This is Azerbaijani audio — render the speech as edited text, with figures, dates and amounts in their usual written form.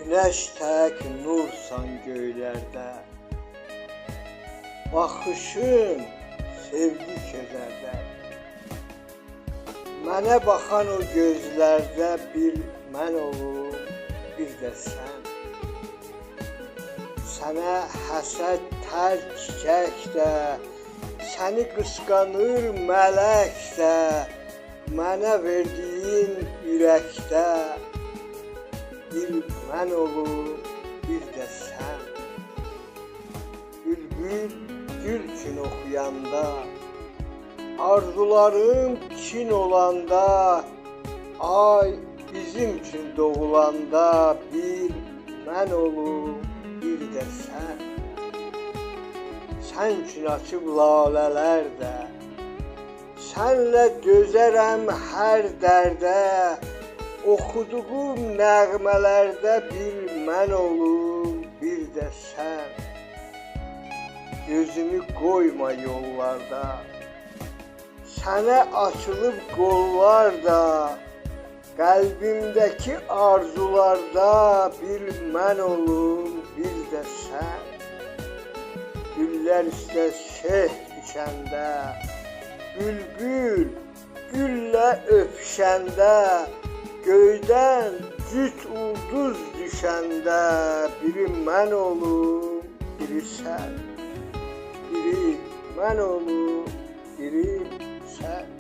Güneş tək nursan göylərdə, baxışın sevgi közərdə. Mənə baxan o gözlərdə bir mən olum, bir də sən. Sənə həsəd tər çiçək də, səni qısqanır mələk də, mənə verdiyin ürəkdə bir mən olum, bir də sən. Bülbül gül üçün oxuyanda, arzularım kin olanda, ay bizim üçün doğulanda bir mən olum, bir də sən. Sən üçün açıb lalələr də, sənlə dözərəm hər dərdə. Oxuduğum nəğmələrdə bir mən olum, bir də sən. Gözümü qoyma yollarda, sənə açılıb qollar da, qəlbimdəki arzularda bir mən olum, bir də sən. Güllər üstə şeh düşəndə, bülbül güllə öpüşəndə, göydən cüt ulduz düşəndə biri mən olum, biri sən. Biri mən olum, biri sən.